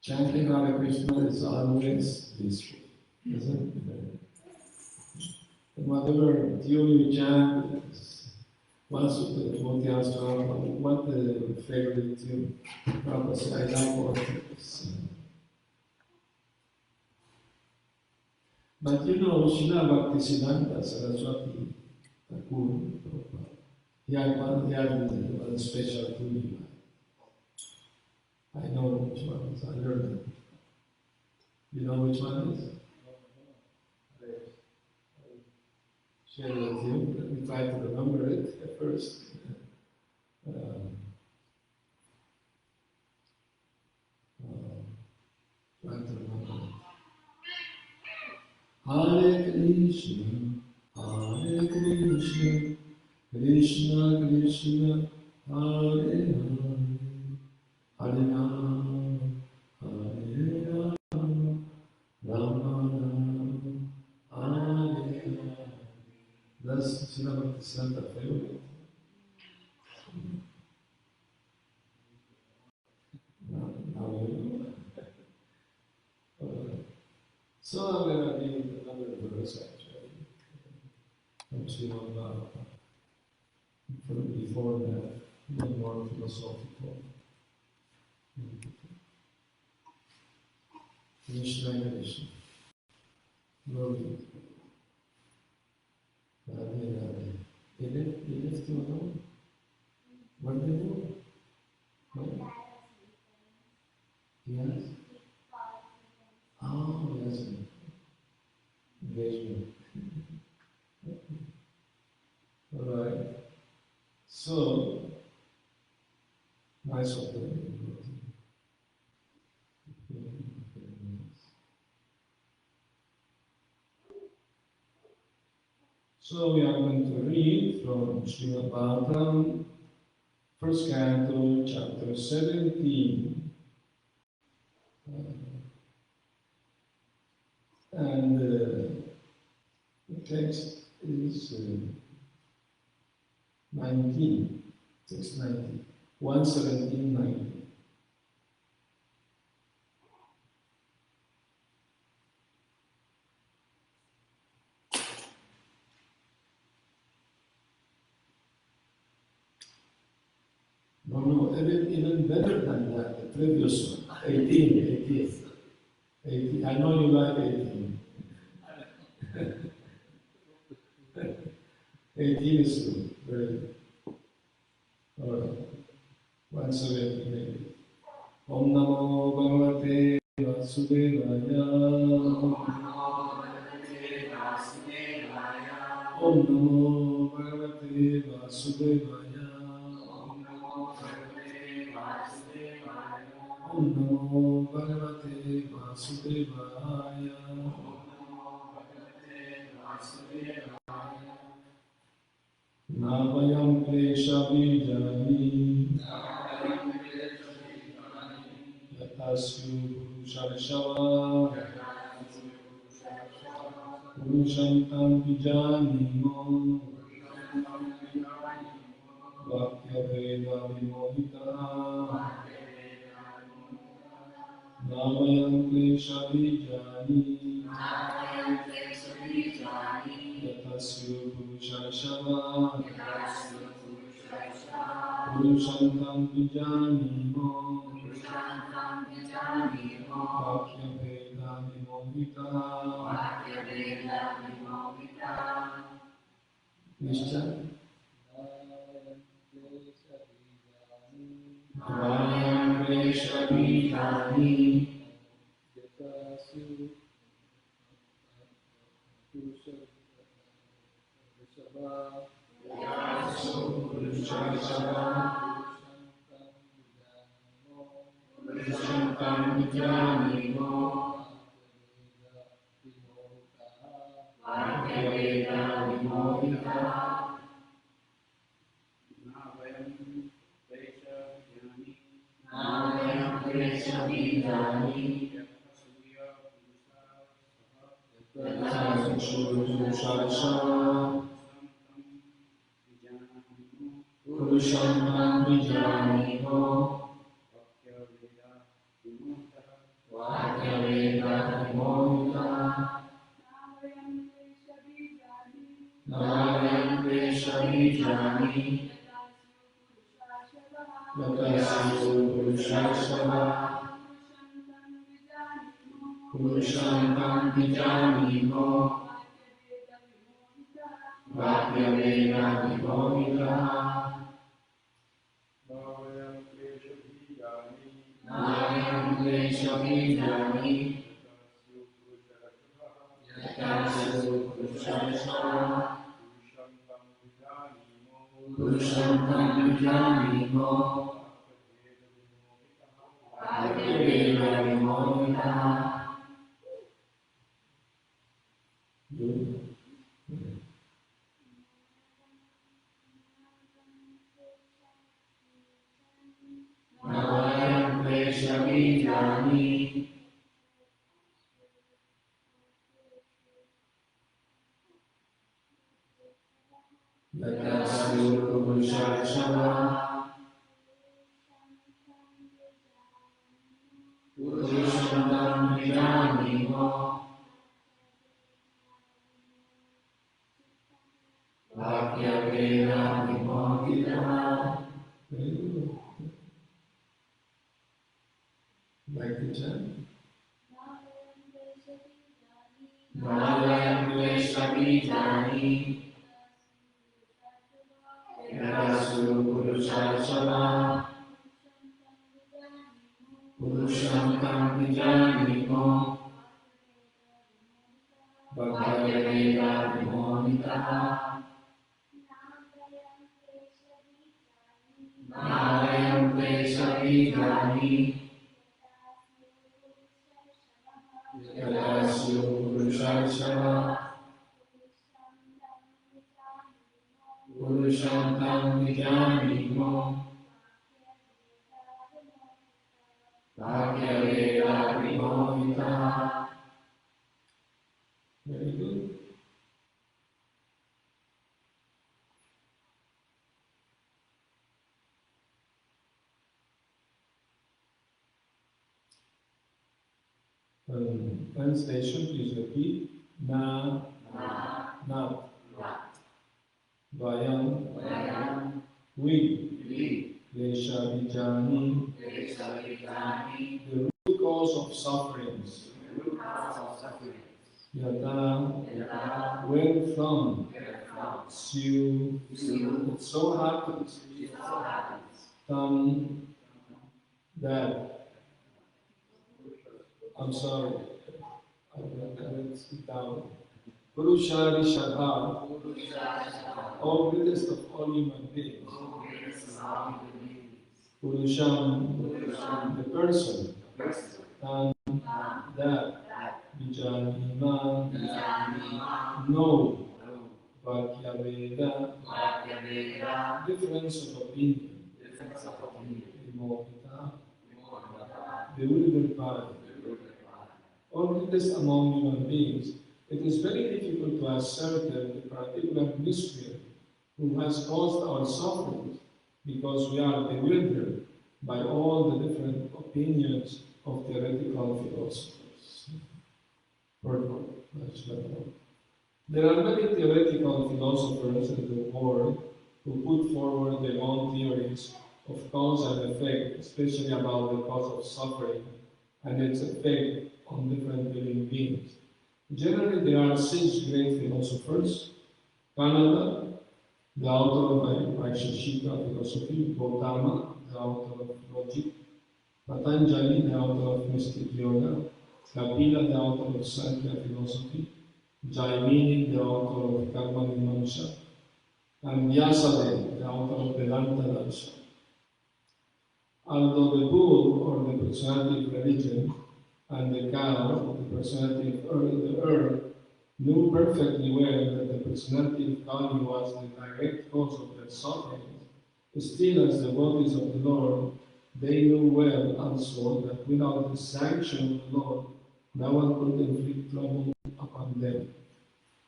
Chanting Hare Krishna is always peaceful, isn't it? And whatever tune you chant, once the devotee asks Prabhupada, what the favorite tune? Prabhupada said, I like all tunes. But you know, Srila Bhakti Siddhanta Saraswati Thakur, he had one special tune. I know which one is. I learned it. You know which one is? Share it with you. Let me try to remember it at first. Try to remember it. Hare Krishna, Hare Krishna, Krishna Krishna, Hare Hare, Hare Rama, Hare Rama, Rama Rama, Hare Hare. That's Srila Bhakti Siddhanta favorite. So I'm going to read another verse actually from Srimad Bhagavatam. From before that, one more philosophical. Krishna Krishna. Glory. Radhe Radhe. Elif to know? What do you know? What? Yes? Oh, yes. Engagement. Alright. So, nice of them. So we are going to read from Srimad Bhagavatam, first canto, chapter 17. And the text is 19, 690, 117.90. No, even better than that, the previous one, 18. I know you like 18. 18 is good, very good. Alright, 117 maybe. Om Namo Bhagavate Vasudevaya. Om Namo Bhagavate Vasudevaya. Om Namo Bhagavate Vasudevaya. Navayam Klesha Bijani Yatasyu Purusharishava Purushantam Bijanimo Vakya Veda Vimohita Namayam Klesha Vijani Yatasya Purushashava Purushantam Vijanimo Vakya Veda Vimohita Nishcha Namayam Klesha Vijani Purushantam Vijanimo Vakya Veda Vimohita Namayam Klesha Vijani Purushantam Vijanimo Vakya Veda Vimohita Namayam Klesha Vijani Yatasya Purushashava Purushantam Vijanimo Vakya Veda Vimohita Namayam Klesha Vijani Yatasya Purushashava Purushantam Vijanimo Vakya Veda Vimohita Namayam Klesha Vijani Yatasya Purushashava Purushantam Vijanimo Vakya Veda Vimohita. Like the chant. Namayam Klesha Vijani Yatasya Purushashava Purushantam Vijanimo Vakya Veda Vimohita Namayam Klesha Vijani Yatasya Purushashava Purushantam Vijanimo Vakya Veda Vimohita. Very good. Translation, please repeat. Na, Vayam, we, Lesha Vijani, the root cause of sufferings. Yada, where from? Su, it so happens. Tam, that. I'm sorry, I will sit down. Purushari Shadha, all greatest of all human beings. Purusham, the person. And that. Vijanima, no. Vakya Veda, difference of opinion. Vimohita, bewildered by. All greatest among human beings, it is very difficult to ascertain the particular mystery who has caused our sufferings, because we are bewildered by all the different opinions of theoretical philosophers. Purport, that's better. There are many theoretical philosophers in the world who put forward their own theories of cause and effect, especially about the cause of suffering and its effect on different living beings. Generally, there are six great philosophers: Kanada, the author of Vaisheshika philosophy; Gautama, the author of logic; Patanjali, the author of mystic yoga; Kapila, the author of Sankhya philosophy; Jaimini, the author of Karma Mimamsa; and Vyasadeva, the author of Vedanta Darshan. Although the bull, or the personality of religion, and the cow, the personality of the earth, knew perfectly well that the personality of Kali was the direct cause of their suffering, still, as devotees of the Lord, they knew well also that without the sanction of the Lord, no one could inflict trouble upon them.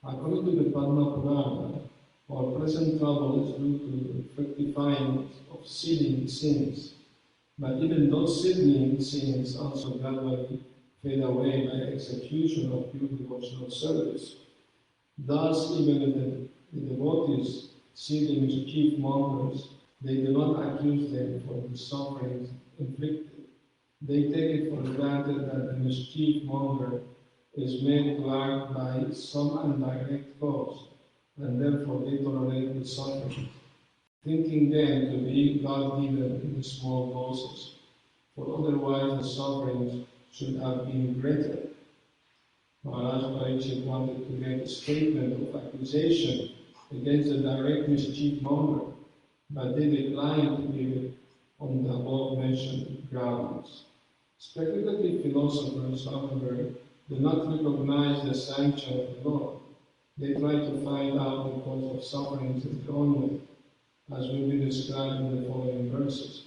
According to the Padma Purana, our present trouble is due to the rectifying of seeding sins. But even those seedling sins also gradually fade away by execution of pure devotional service. Thus, even if the devotees see the mischief mongers, they do not accuse them for the sufferings inflicted. They take it for granted that the mischief monger is made to act by some indirect cause, and therefore they tolerate the suffering, thinking them to be God-given in small doses, for otherwise the sufferings should have been greater. Maharaj Parikshit wanted to get a statement of accusation against the direct mischief monger, but they declined to give it on the above-mentioned grounds. Speculative philosophers, however, do not recognize the sanction of the Lord. They try to find out the cause of sufferings in their own way, as will be described in the following verses.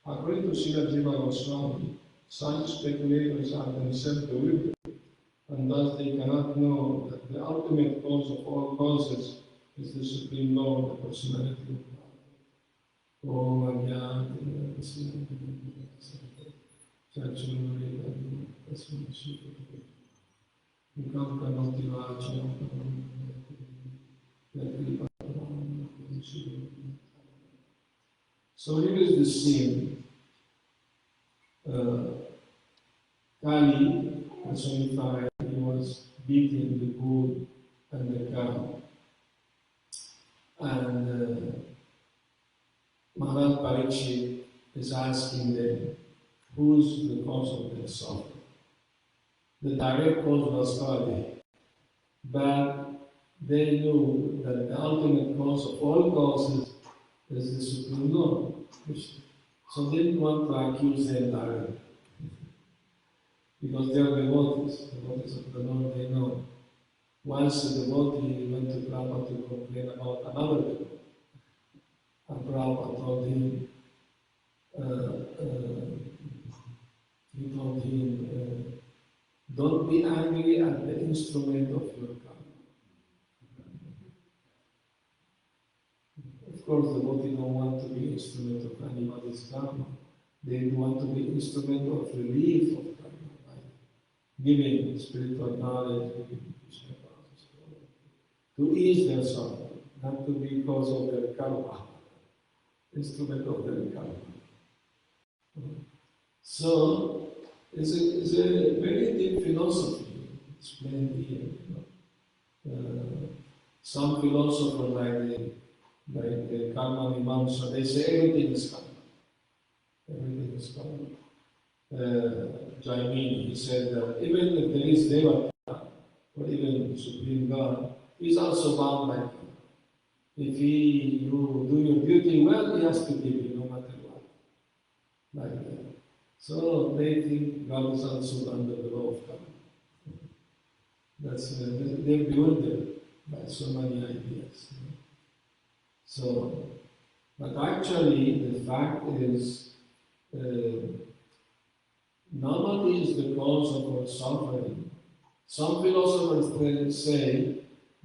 According to Srila Jiva Goswami, such speculators are themselves bewildered, and thus they cannot know that the ultimate cause of all causes is the Supreme Lord, the personality of God. Om So here is the scene. Kali, personified, he was beating the bull and the cow. And Maharaj Parikshit is asking them, who's the cause of their suffering? The direct cause was Kali, but they knew that the ultimate cause of all causes is the Supreme Lord, Krishna. So they didn't want to accuse them directly, because they are devotees of the Lord, they know. Once a devotee went to Prabhupada to complain about another devotee, and Prabhupada told him, don't be angry at the instrument of your karma. Of course, the devotee don't want to be instrument of anybody's karma. They want to be instrument of relief of karma, by giving spiritual knowledge, giving Krishna consciousness, to ease their suffering, not to be cause of their karma, instrument of their karma. So, it's a very deep philosophy explained here. Some philosophers like the Karma Mimamsa, they say everything is karma. Everything is karma. Jaimini, he said that even if there is Devata, or even Supreme God, he is also bound by karma. If you do your duty well, he has to give you no matter what. Like that. So they think God is also under the law of karma. That's they're bewildered by so many ideas. So, but actually, the fact is, nobody is the cause of our suffering. Some philosophers say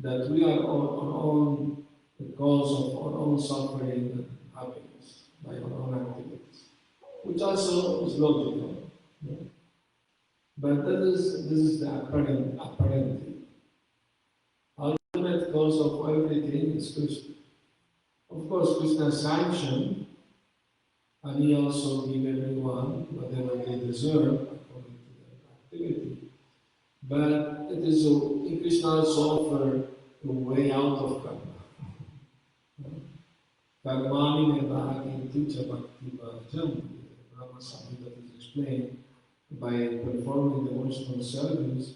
that we are our own the cause of our own suffering and happiness by our own activities, which also is logical. But this is the apparent thing. Ultimate cause of everything is Krishna. Of course, Krishna sanctioned, and he also gave everyone whatever they deserve according to their activity. But it is Krishna also offered a way out of karma. Karmani nirvahati tuja bhakti bhajam. Brahma Samhita is explained, by performing devotional service,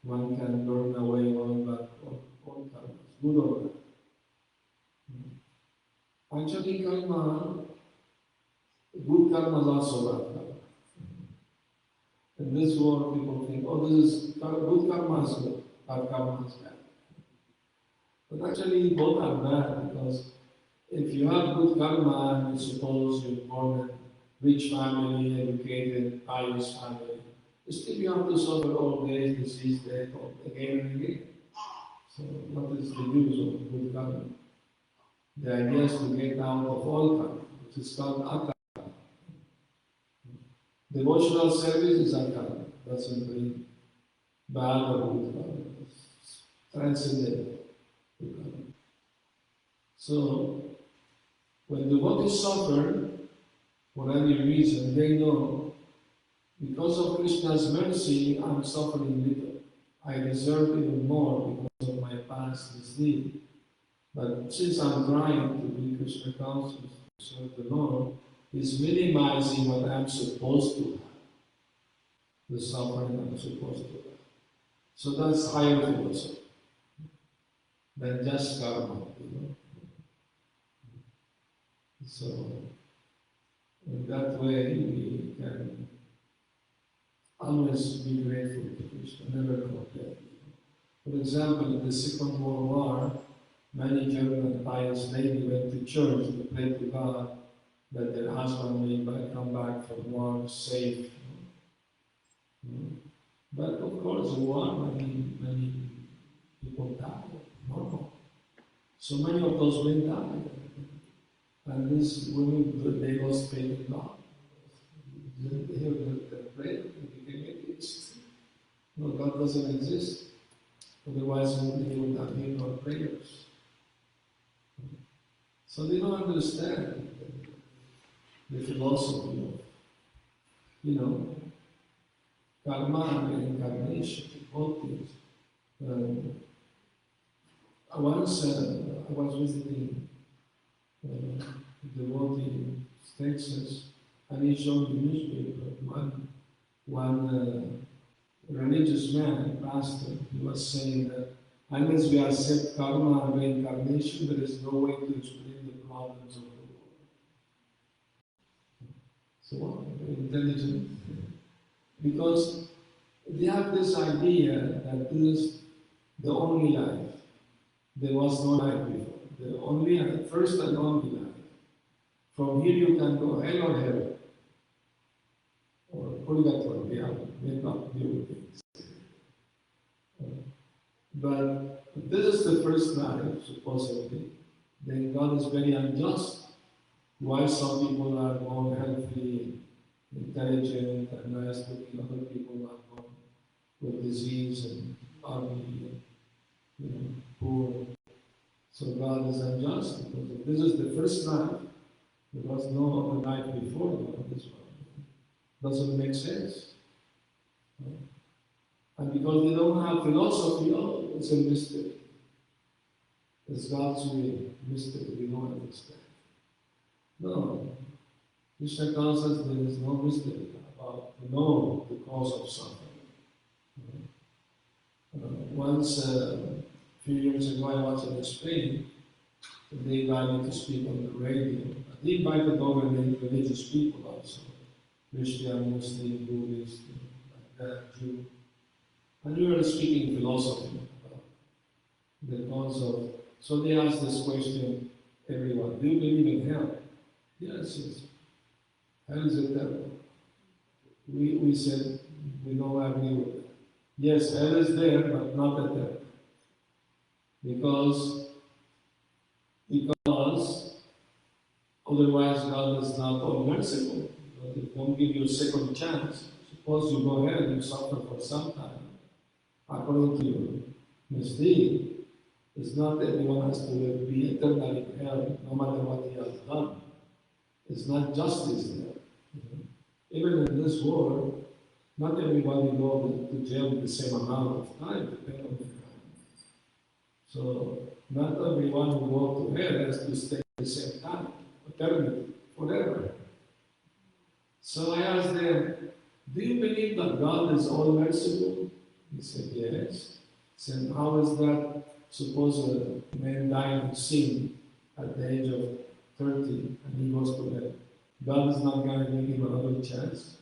one can burn away all karmas, good or bad. Actually, karma, good karma is also bad karma. In this world, people think, oh, this is good karma is good, bad karma is bad. But actually, both are bad, because if you have good karma, and suppose you're born in a rich family, educated, pious family, still you have to suffer old age, disease, death, again and again. So what is the use of good karma? The idea is to get out of all karma, which is called akarma. Devotional service is akarma. Doesn't bring bad or good karma. It's transcendent good karma. So when devotees suffer, for any reason, they know, because of Krishna's mercy, I'm suffering little. I deserve even more because of my past misdeed. But since I'm trying to be Krishna conscious, to serve the Lord, is minimizing what I'm supposed to have, the suffering I'm supposed to have. So that's higher philosophy than just karma, So in that way, we can always be grateful to Krishna, never complain. For example, in the Second World War, many German pious ladies went to church to pray to God that their husband may come back from war safe. But of course, in war, many people died, normal. So many of those women died. And these women, they lost faith in God. They hear the prayer, they became atheists. No, God doesn't exist. Otherwise, they would not hear our prayers. So they don't understand the philosophy of, karma and reincarnation, both things. Once I was visiting a devotee in Texas, and he showed the newspaper. One religious man, pastor, he was saying that unless we accept karma and reincarnation, there is no way to explain the problems of the world. So, very intelligent. Because they have this idea that this is the only life. There was no life before. The only life, first and only life. From here you can go hell or heaven. Or purgatory, may not be with things. But this is the first life, supposedly. Then God is very unjust. Why some people are born healthy, intelligent, and nice looking, other people are born with disease and ugly, and poor. So God is unjust because if this is the first life, there was no other life before this one. Doesn't make sense. And because they don't have philosophy, it's a mystery. It's God's will, mystery, we don't understand. No. Krishna tells us there is no mystery about to know the cause of suffering. Once, a few years ago, I was in Spain. They invited me to speak on the radio. They invited over the religious people also. Christian, Muslim, Buddhist, Jew. And we were speaking philosophy about the cause of. So they asked this question, everyone, do you believe in hell? Yes, yes. Hell is a devil. We said, we don't agree with that. Yes, hell is there, but not a devil. Because otherwise God is not all merciful. He won't give you a second chance. suppose you go ahead and you suffer for some time, according to your misdeed, it's not that everyone has to be eternally in hell, no matter what he has done. It's not justice there. Even in this world, not everybody goes to jail with the same amount of time, depending on the crime. So, not everyone who goes to hell has to stay the same time, eternity, forever. So I asked them, do you believe that God is all merciful? He said, yes. I said, how is that? Suppose a man died in sin at the age of 30 and he goes to hell. God is not going to give him another chance.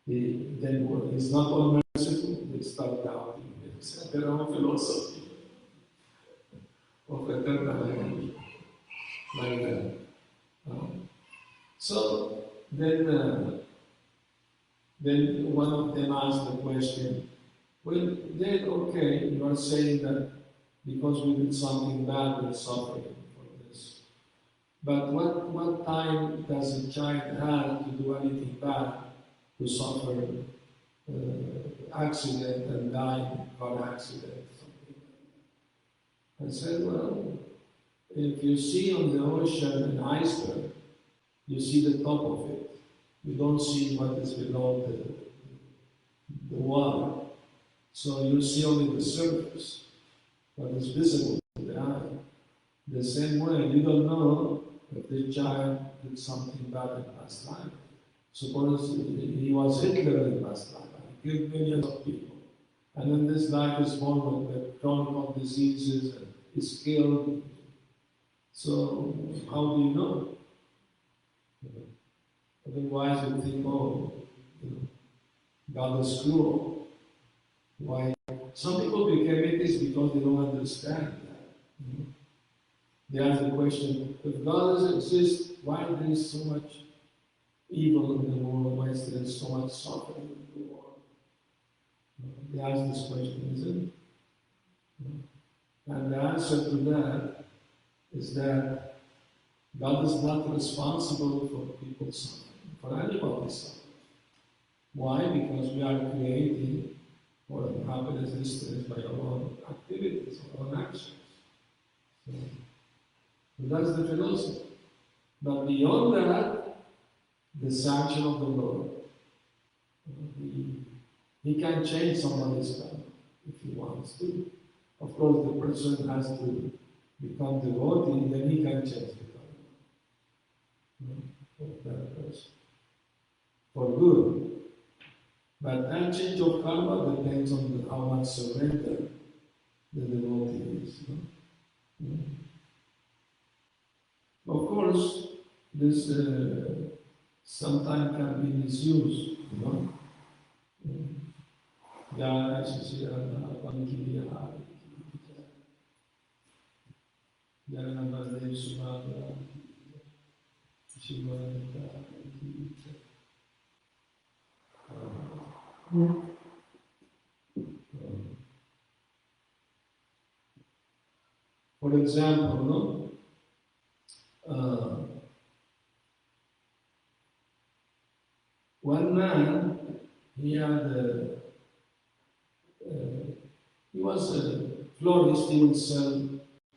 Then he's not all merciful. They start doubting. They say, their own philosophy of eternal like that. So then one of them asked the question, well, then okay, you are saying that because we did something bad, we're suffering for this. But what time does a child have to do anything bad to suffer accident and die in a car accident? Something like that. I said, well, if you see on the ocean an iceberg, you see the top of it. You don't see what is below the water. So you see only the surface, what is visible to the eye. The same way, you don't know if the child did something bad in past life. Suppose he was Hitler in past life, and he killed millions of people. And then this life is born with chronic diseases and is killed. So how do you know? Otherwise you think, oh, God is cruel. Why? Some people become atheists because they don't understand that. They ask the question, if God doesn't exist, why there is so much evil in the world? Why is there so much suffering in the world? They ask this question, isn't it? And the answer to that is that God is not responsible for people's suffering, for anybody's suffering. Why? Because we are creating what happiness is by our own activities, our own actions. So that's the philosophy. But beyond that, the sanction of the Lord. He can change somebody's karma if he wants to. Of course, the person has to become devotee, then he can change the karma of that person for good. But that change of karma depends on how much surrender the devotee is. Of course, this sometimes can be misused. Jai Shri Radha Pankiriya Jai Namadev Subhadra Shivanita. For example, one man, he was a florist. He would sell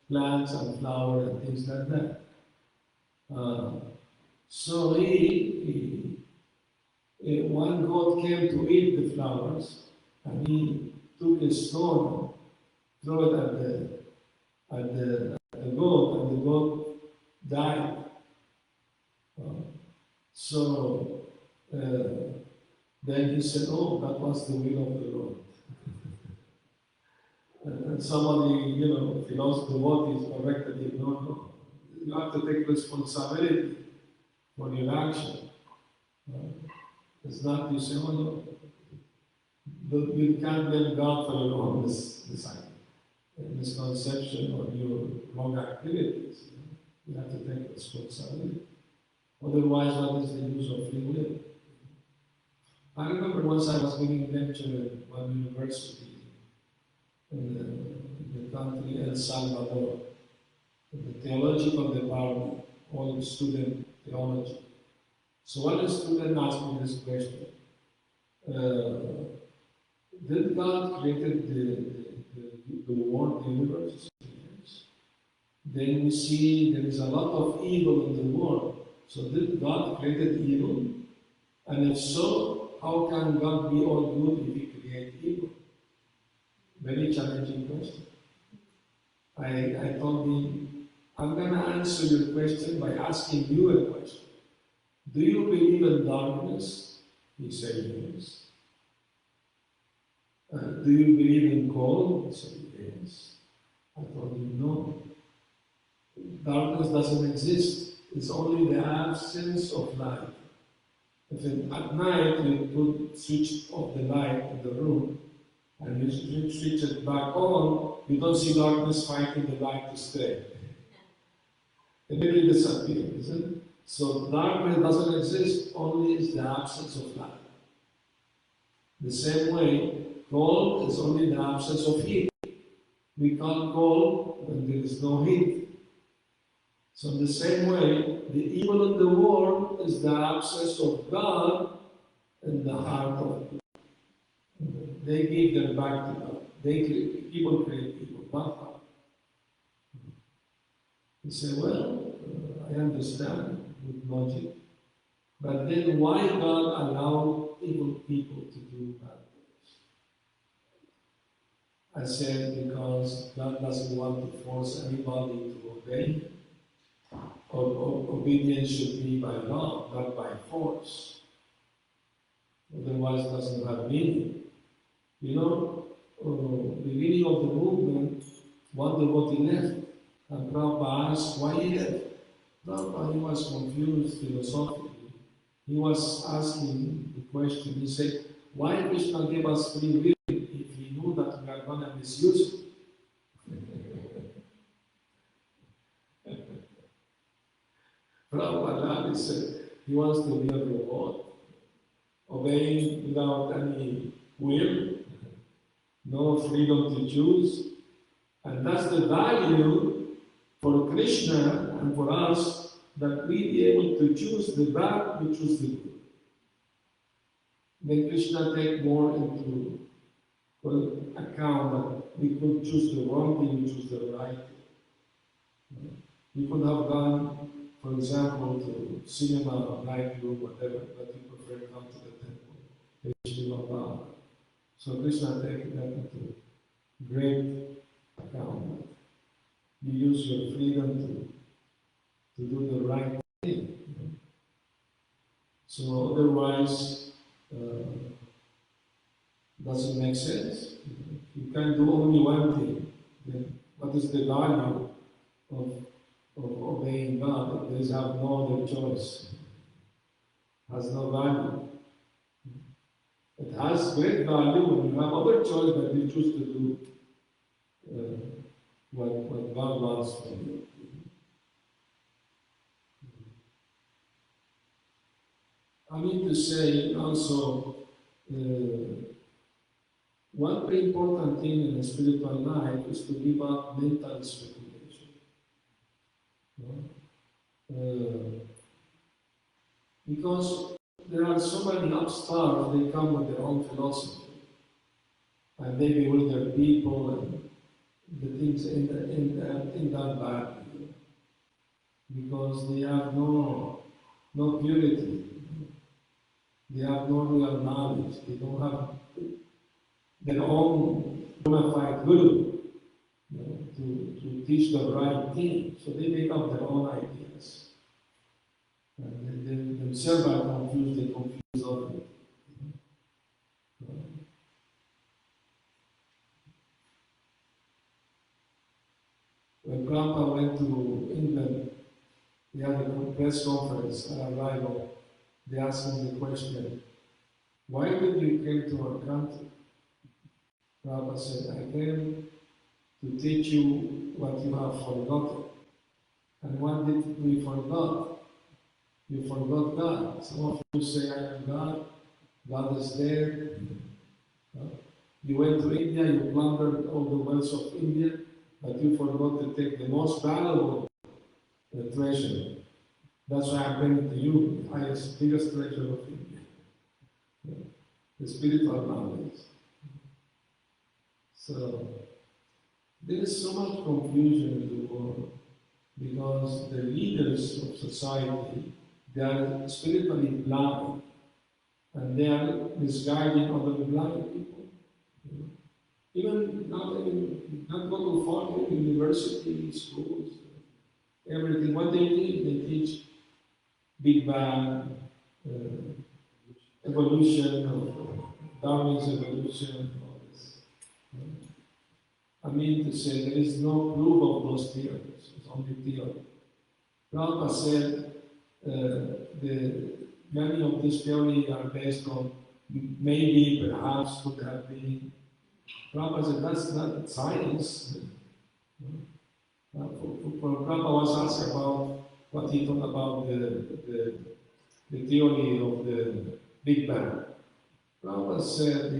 plants and flowers and things like that. So one goat came to eat the flowers, and he took a stone, threw it at the goat, and the goat died. So then he said, "Oh, that was the will of the Lord." And somebody, devotees corrected him. No, you have to take responsibility for your action. It's not you say, "Oh no," you can't blame God for your own misconception or your wrong activities. You have to take responsibility. Otherwise, what is the use of free will? I remember once I was giving a lecture at one university in the country El Salvador, in the theological department, all student theology. So one student asked me this question. Did God created the world, the universe? Yes. Then we see there is a lot of evil in the world. So did God created evil? And if so, how can God be all good if He create evil? Very challenging question. I told him, I'm going to answer your question by asking you a question. Do you believe in darkness? He said yes. Do you believe in cold? He said yes. I told him no. Darkness doesn't exist. It's only the absence of light. If at night you put switch off the light in the room and you switch it back on, you don't see darkness fighting the light to stay. It really disappears, isn't it? So darkness doesn't exist, only is the absence of light. The same way, cold is only the absence of heat. We can't cold when there is no heat. So in the same way, the evil in the world is the absence of God in the heart of people. They give them back to God. People create evil, not God. You say, well, I understand with logic. But then why God allow evil people to do bad things? I said because God doesn't want to force anybody to obey. Obedience should be by love, not by force. Otherwise it doesn't have meaning. You know, beginning of the movement, one devotee left. And Prabhupada asked why he left. Prabhupada, he was confused philosophically. He was asking the question, he said, why Krishna gave us free will if he knew that we are going to misuse it? Prabhupada said, he wants to be a robot, obeying without any will, no freedom to choose. And that's the value for Krishna and for us, that we be able to choose the bad, we choose the good. Then Krishna take more into account that we could choose the wrong thing, we choose the right thing. We could have gone, for example, to cinema, nightclub, whatever, but we prefer to come to the temple. So Krishna take that into great account. You use your freedom to do the right thing. So otherwise, doesn't make sense. You can do only one thing. Then what is the value of obeying God if there is have no other choice? Has no value. It has great value when you have other choice, but you choose to do what God wants from you. I need to say also, one very important thing in the spiritual life is to give up mental speculation. Because there are so many upstarts, they come with their own philosophy. And they bewilder people and the things in that bad. Because they have no purity. They have no real knowledge. They don't have their own bona fide guru to teach the right thing. So they make up their own ideas. And they themselves are confused, they confuse others. When Prabhupada went to England, he had a press conference at arrival. They asked him the question, why did you come to our country? Prabhupada said, I came to teach you what you have forgotten. And what did we forgot? You forgot God. Some of you say, I am God. God is there. You went to India, you plundered all the wealth of India, but you forgot to take the most valuable treasure. That's why I'm bringing to you the highest, biggest treasure of India. the spiritual knowledge. So there is so much confusion in the world because the leaders of society, they are spiritually blind and they are misguiding other blind people. Even not go to foreign university, schools, everything. What they teach? They teach Big Bang, evolution, Darwin's evolution, all this. I mean to say there is no proof of those theories. It's only theory. Prabhupada said many of these theories are based on maybe, perhaps, could have been. Prabhupada said that's not science. Prabhupada was asked about what he thought about the theory of the Big Bang. Prabhupada said,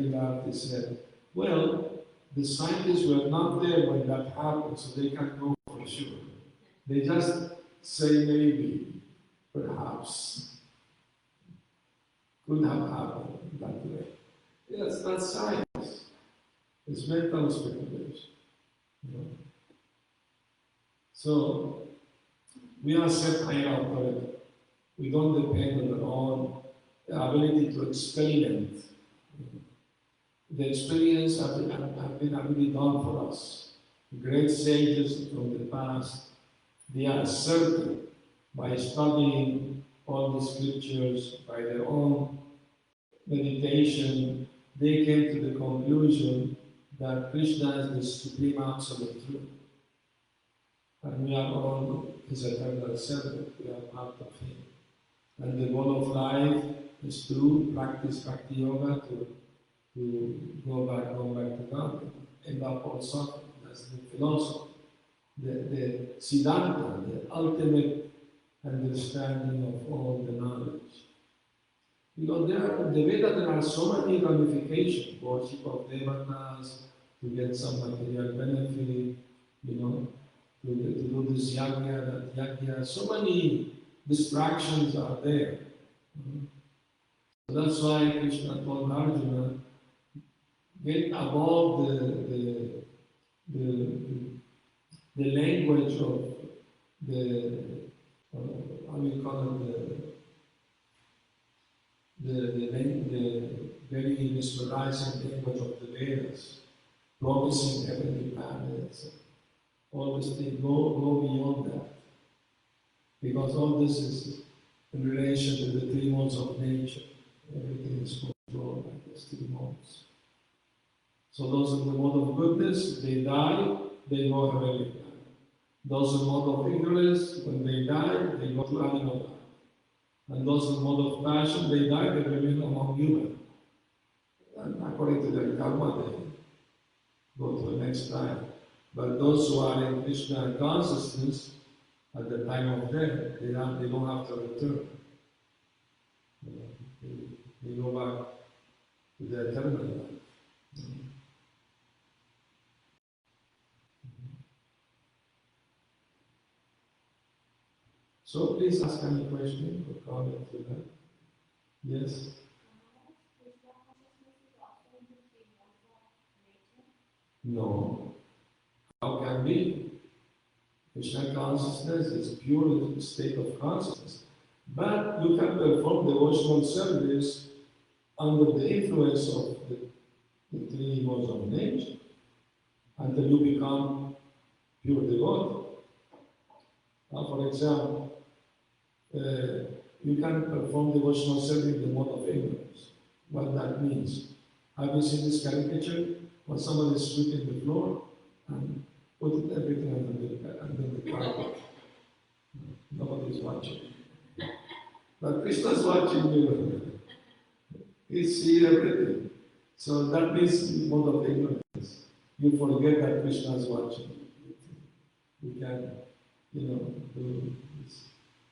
he said, well, the scientists were not there when that happened, so they can't know for sure. They just say maybe, perhaps, could have happened that way. Yes, that's science. It's mental speculation. You know? So, we are set higher authority. We don't depend on our own ability to experiment. The experience have been already done for us. Great sages from the past, they are certain by studying all the scriptures, by their own meditation, they came to the conclusion that Krishna is the supreme absolute truth. And we are all his eternal servant, we are part of him. And the goal of life is to practice Bhakti Yoga, to go back to God, end up on suffering. That's the philosophy, the Siddhanta, the ultimate understanding of all the knowledge. Because the Veda, there are so many ramifications, worship of devatas, to get some material benefit, to do this yajna, that yajna, so many distractions are there. So that's why Krishna told Arjuna, get above the language of how we call it, the very mesmerizing language of the Vedas, promising heavenly planets, all this thing, go beyond that. Because all this is in relation to the three modes of nature. Everything is controlled by these three modes. So those in the mode of goodness, they die, they go to heavenly planet. Those in the mode of ignorance, when they die, they go to animal life. And those in the mode of passion, they die, they remain among humans. And according to their karma, they go to the next time. But those who are in Krishna consciousness, at the time of death, they don't have to return. They go back to their eternal life. So please ask any question or comment to that. Yes? No. How can be? Krishna consciousness is pure state of consciousness. But you can perform devotional service under the influence of the three modes of nature until you become pure devotee. For example, you can perform devotional service in the mode of ignorance. What that means? Have you seen this caricature? When somebody is sweeping the floor and put everything under the carpet. Nobody is watching. But Krishna is watching you. He sees everything. So that means mode of ignorance. You forget that Krishna is watching you. You can, do this.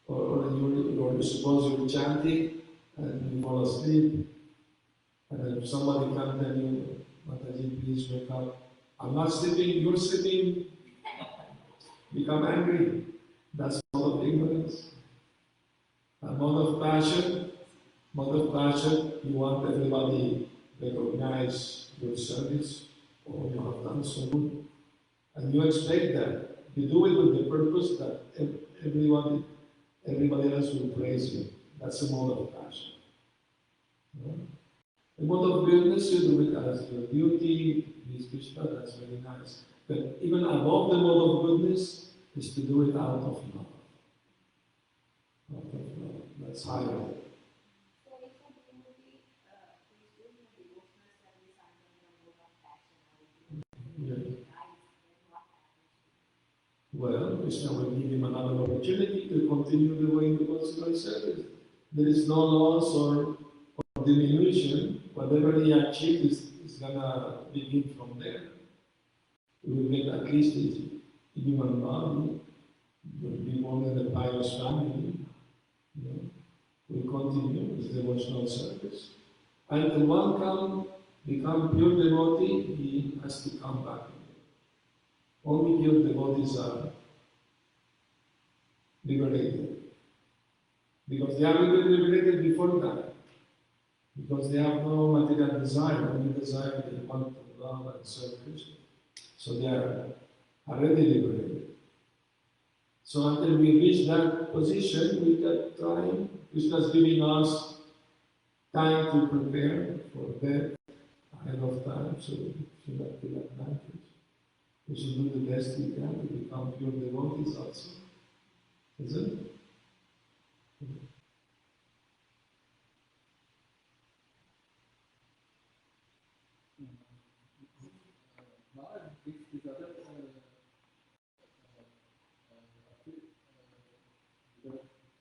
Or you suppose you're chanting and you fall asleep, and if somebody can tell you, Mataji, please wake up. I'm not sleeping, you're sleeping. Become angry. That's mode of ignorance. A mode of passion, Mode of passion, you want everybody to recognize your service, or you have done so good, and you expect that. You do it with the purpose that everybody else will praise you. That's a mode of passion. Yeah. The mode of goodness, you do it as your duty, please Krishna, that's very nice. But even above the mode of goodness is to do it out of love. Out of love. That's higher. So if a devotee is doing a devotional service under the mode of passion, Yeah. dies, then what happens? Well, Krishna will give him another opportunity to continue the way the devotional service. There is no loss or diminution. Whatever he achieved is gonna begin from there. He will get at least his human body, will be born in a pious family, you know, will continue his devotional service. Until one can become pure devotee, he has to come back. Only pure devotees are liberated. Because they are liberated before that. Because they have no material desire, only desire they want to love and serve Krishna. So they are already liberated. So until we reach that position, we get time. Krishna is giving us time to prepare for death ahead of time, so we should not take advantage. We should do the best we can to become pure devotees also. Is it?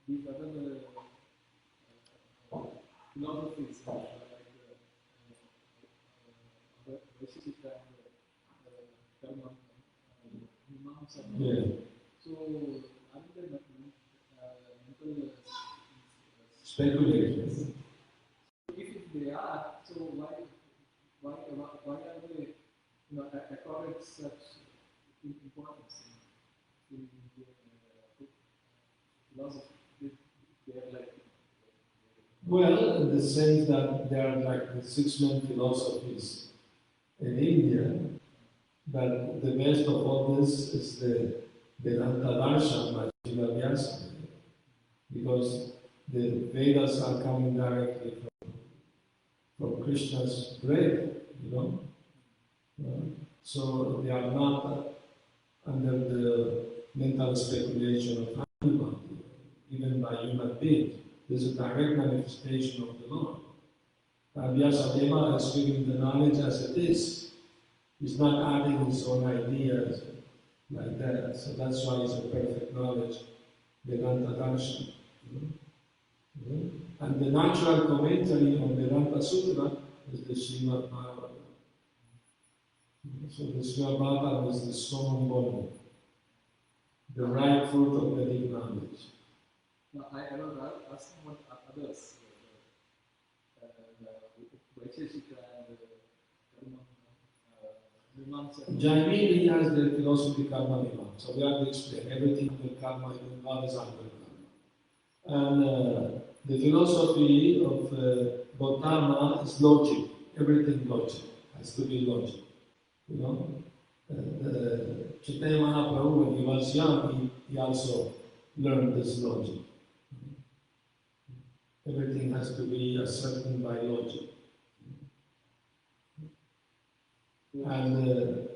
These other philosophies like Vaisheshika and Karma, Mimamsa. Yeah. So, are there mental Speculation. if they are, so why are they accorded such importance in philosophy? They are like Well, in the sense that there are like the 6 main philosophies in India, but the best of all this is the Vedanta Darshan by Srila Vyasa, because the Vedas are coming directly from Krishna's brain, you know. So they are not under the mental speculation of anyone, even by human beings. There's a direct manifestation of the Lord. Vyasa is giving the knowledge as it is. He's not adding his own ideas like that. So that's why it's a perfect knowledge, Vedanta Darshan. And the natural commentary on Vedanta Sutra is the Srimad Bhagavatam. So the Srimad Bhagavatam is the summum bonum, the right fruit of Vedic knowledge. now, I was asking what others, Vaisheshika and Mimamsa. Jaimini has the philosophy karma mimamsa. So we have to explain everything under karma, even God is under karma. And the philosophy of Gautama is logic. Everything logic. Has to be logic. You know? Chaitanya Mahaprabhu, when he was young, he also learned this logic. Everything has to be ascertained by logic. And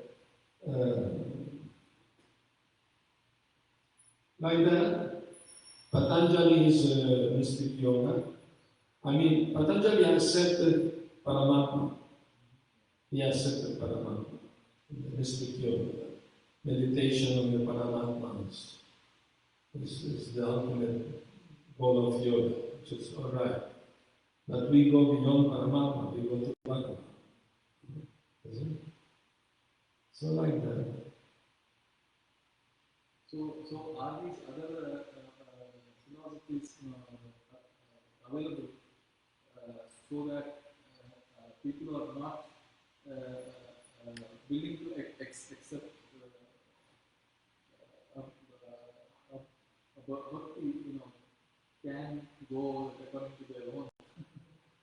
like that, Patanjali is mystic yoga. I mean, Patanjali accepted Paramatma. He accepted Paramatma. Mystic yoga. Meditation on the Paramatma is the ultimate goal of yoga, which is alright. But we go beyond Paramatma, we go to Bhagavan. Isn't it? So like that. So are these other philosophies available so that people are not willing to accept bhakti, can go according to their own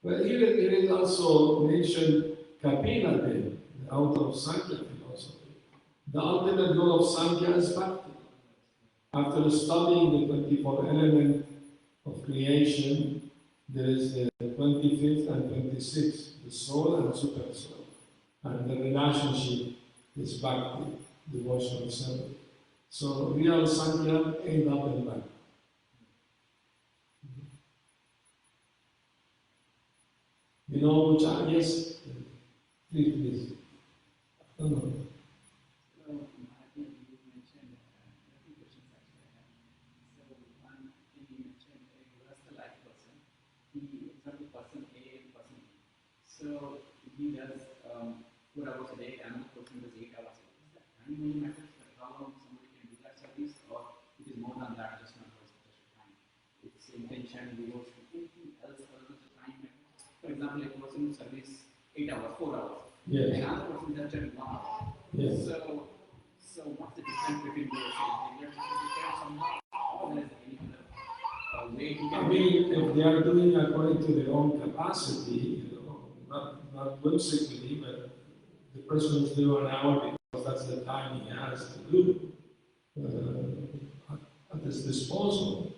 But here it is also mentioned Kapila Dev, out of Sankhya philosophy. The ultimate goal of Sankhya is bhakti. After studying the 24 elements of creation, there is the 25th and 26th, the soul and super soul. And the relationship is bhakti, devotional service. So real Sankhya end up in bhakti. You know which are, yes? Please. No, no. I think you mentioned a few questions actually I have. So one thing you mentioned, a Grahastha-like person, he is not the person A and person B. So he does 4 hours a day, another person does 8 hours a day. Is that time really matters? That how long somebody can do that service, or it is more than that, just not just time? It's intention, devotion, anything else other than the time matters. For example, a person service 8 hours, 4 hours. Yes. Another person does just 1 hour. Yes. So what's the difference between those two? Is there difference somehow, or there is any other way he I can mean, if they are doing according to their own capacity, not whimsically, but the person is doing an hour because that's the time he has to do at his disposal,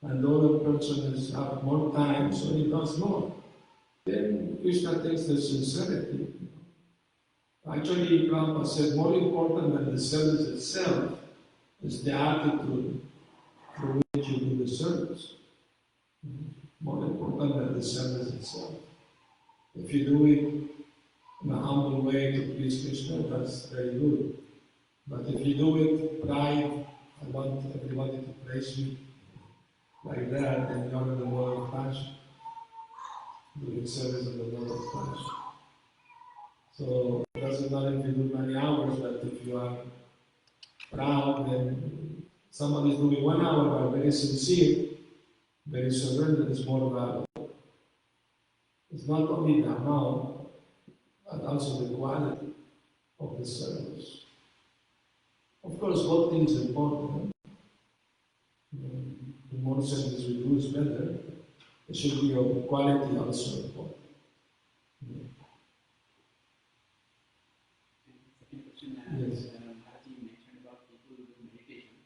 and the other person has have more time, so he does more. Then Krishna takes the sincerity. Actually, Prabhupada said more important than the service itself is the attitude through which you do the service. More important than the service itself. If you do it in a humble way to please Krishna, that's very good. But if you do it pride, I want everybody to praise me like that, then you're in the mode of passion. Doing service in the mode of passion. So it doesn't matter if you do many hours, but if you are proud, then somebody is doing 1 hour but very sincere, very surrendered is more valuable. It's not only the amount, but also the quality of the service. Of course, both things are important. The more service we do is better. It should be of quality also important. Second question, Yes. Bharati mentioned about people who do meditation,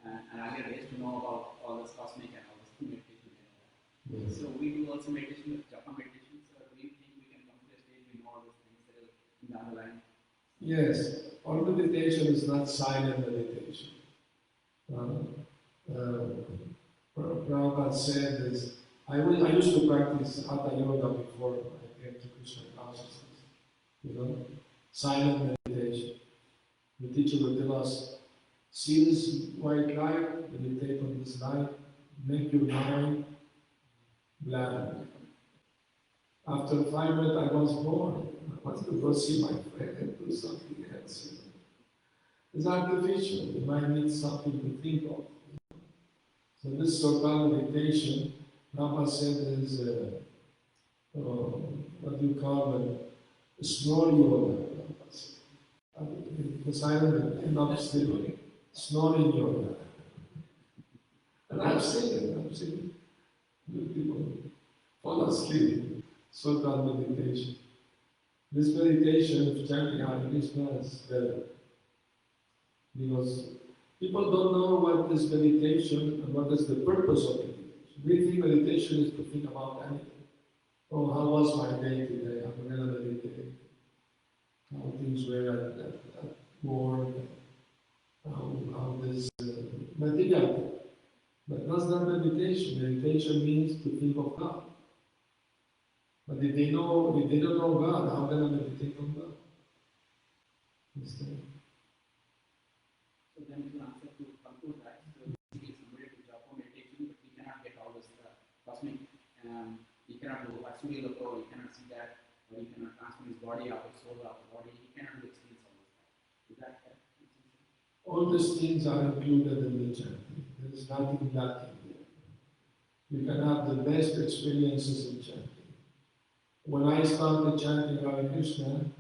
and earlier days to know about all this cosmic and all this meditation and all that. Yes. So we do also meditation with japa meditation. So do you think we can come to a stage we know all those things that are down the line? Yes, all meditation is not silent meditation. Prabhupada said this. I used to practice Hatha Yoga before I came to Krishna consciousness. Silent meditation. The teacher would tell us, see this white light, meditate on this light, make your mind blank. After 5 minutes, I was bored. I wanted to go see my friend and do something else. It's artificial. The mind needs something to think of. So this so-called meditation, Prabhupada said is what do you call it? Snore yoga. The silent and not sleeping. Snoring yoga. And I've seen it. Good people fall asleep. So-called meditation. This meditation of chanting Hare Krishna is better. Because people don't know what is meditation and what is the purpose of meditation. We think meditation is to think about anything. Oh, how was my day today? I'm going to meditate. How things were at work, how this material. But that's not meditation. Meditation means to think of God. But if they don't know God, how can they meditate on God? Understand? So then to answer to conclude that, so basically somebody to japa meditation, but we cannot get all this cosmic, he cannot do actually loco, he cannot see that, or he cannot transfer his body out, his soul out of the body, he cannot do experience all this stuff. Is that correct? All these things are included in the chanting. There is nothing lacking there. You can have the best experiences in chanting. When I started chanting Hare Krishna,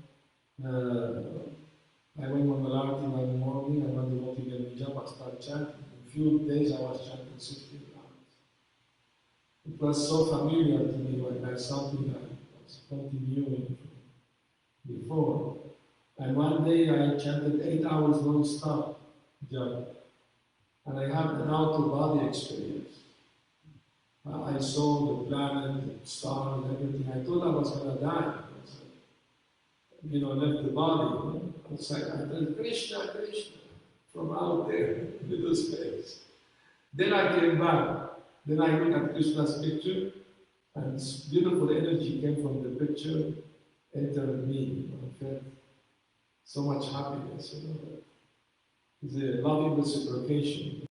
I went on Malarti one morning, and when the devotee gave me japa, I started chanting. In a few days I was chanting 16 hours. It was so familiar to me, like something I was continuing before. And one day I chanted 8 hours non-stop, japa, and I had an out-of-body experience. I saw the planet, the stars, everything. I thought I was going to die. Left the body. I was like, I said, Krishna, Krishna, from out there, little space. Then I came back. Then I looked at Krishna's picture, and this beautiful energy came from the picture, entered me. I felt so much happiness. It's a loving reciprocation.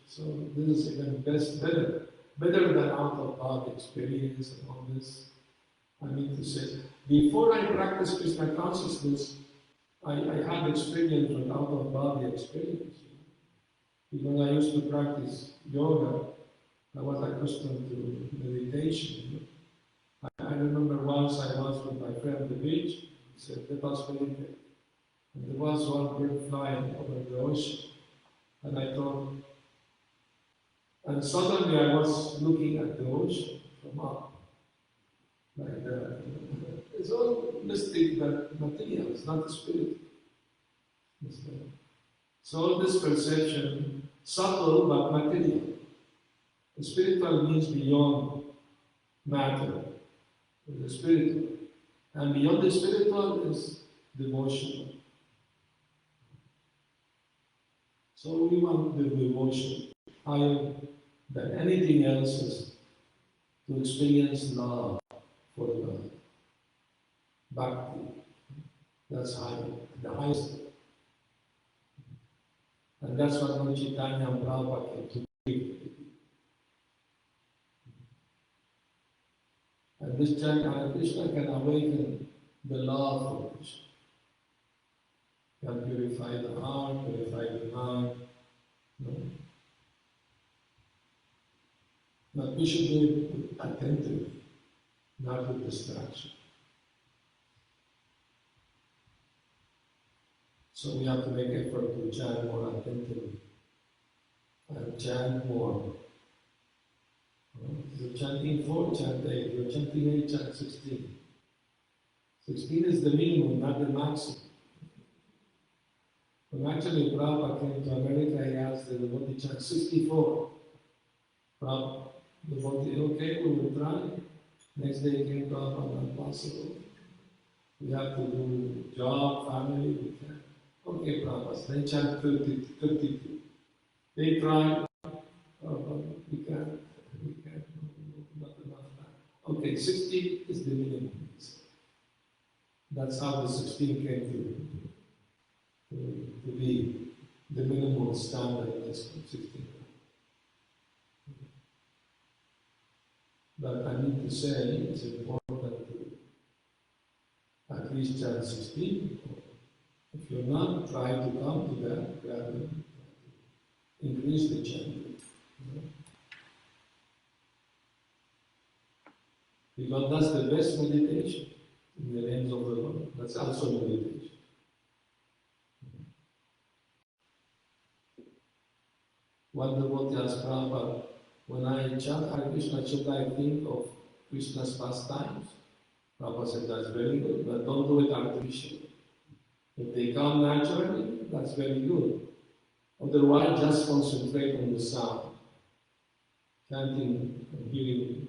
So this is even better than out-of-body experience and all this. I mean to say, before I practiced Krishna consciousness, I had experience with out-of-body experience. Because I used to practice yoga, I was accustomed to meditation. I remember once I was with my friend at the beach, he said, let us meditate. And there was one bird flying over the ocean. And I thought, and suddenly I was looking at the ocean from up. Like that. It's all mystic, but material, it's not the spirit. So this perception, subtle but material. The spiritual means beyond matter, the spiritual. And beyond the spiritual is devotional. So we want the devotion higher than anything else is to experience love for God. Bhakti. That's high, the highest. And that's what Lord Chaitanya and Prabhupada came to give. And this Chaitanya Krishna can awaken the love for Krishna. Can purify the heart, purify the mind. No? But we should do it attentively, not with distraction. So we have to make effort to chant more attentively and chant more. You're chanting 4, chant 8. You're chanting 8, chant 16. 16 is the minimum, not the maximum. When actually Prabhupada came to America, he asked the devotee chant 64. Prabhupada, the devotee, okay, we will try. Next day came Prabhupada, not possible. We have to do job, family, we can. Okay, Prabhupada, then chant 32. They try, we can, not enough time. Okay, 60 is the minimum. That's how the 16 came to be the minimum standard, that's 16. But I need to say it's important to at least chant 16. If you're not, try to come to that gradually. Increase the chanting. Because that's the best meditation in the names of the Lord. That's also meditation. One devotee asked Prabhupada, when I chant Hare Krishna, should I think of Krishna's pastimes? Prabhupada said, that's very good, but don't do it artificially. If they come naturally, that's very good. Otherwise, just concentrate on the sound. Chanting and hearing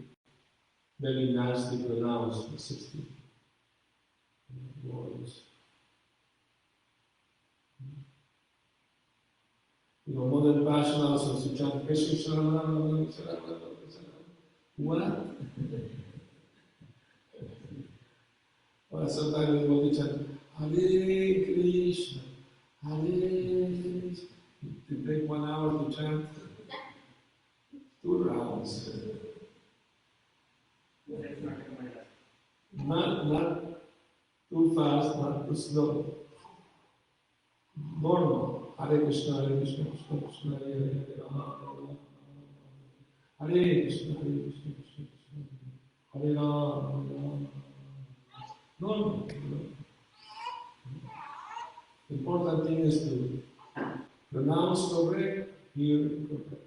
very nicely pronounced the 60 words. Modern passion also to chant Krishna. What? Or sometimes we want to chant Hare Krishna, Hare Krishna. To take 1 hour to chant 2 rounds. Not too fast, not too slow. Normal. Hare Krishna, Krishna Krishna, Hare Hare, Hare Krishna, Krishna Krishna, Hare Ram. Normal. The important thing is to pronounce correct, hear correct.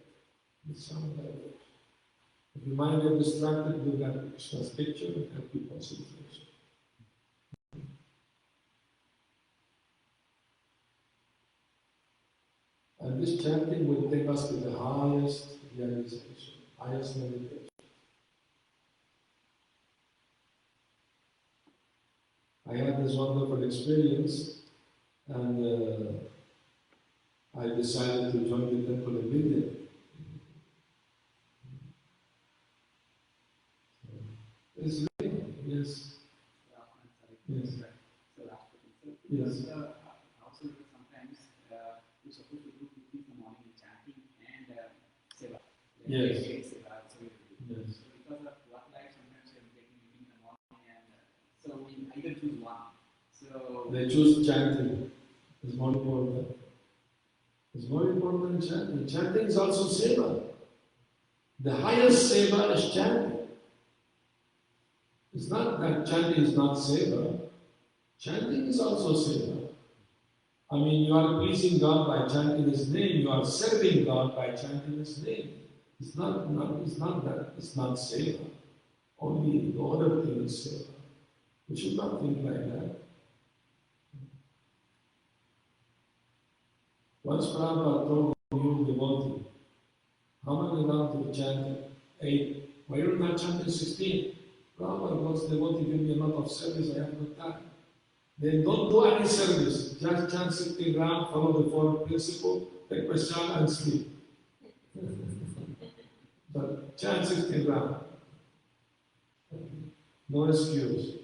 The sound language. If your mind gets distracted, look at Krishna's picture and help you concentration. And this chanting will take us to the highest realization, highest meditation. I had this wonderful experience, and I decided to join the temple immediately. It's real, yes. Yes. Yes. Also, sometimes you're supposed to do 2 things in the morning, chanting and seva. Yes. Seva, so Yes. because of work life, sometimes you're taking meeting in the morning, and so we either choose one. So They choose chanting. It's more important. It's more important than chanting. Chanting is also seva. The highest seva is chanting. It's not that chanting is not seva. Chanting is also seva. I mean, you are pleasing God by chanting His name. You are serving God by chanting His name. It's not that. It's not seva. Only the other thing is seva. We should not think like that. Once Prabhupada told a new devotee, how many rounds of chanting? 8. Why are you not chanting 16? Prabhupada wants the devotee give me a lot of service, I have no time. Then don't do any service. Just chant 16 rounds, follow the 4 principles, take prasad and sleep. But chant 16 rounds. No excuse.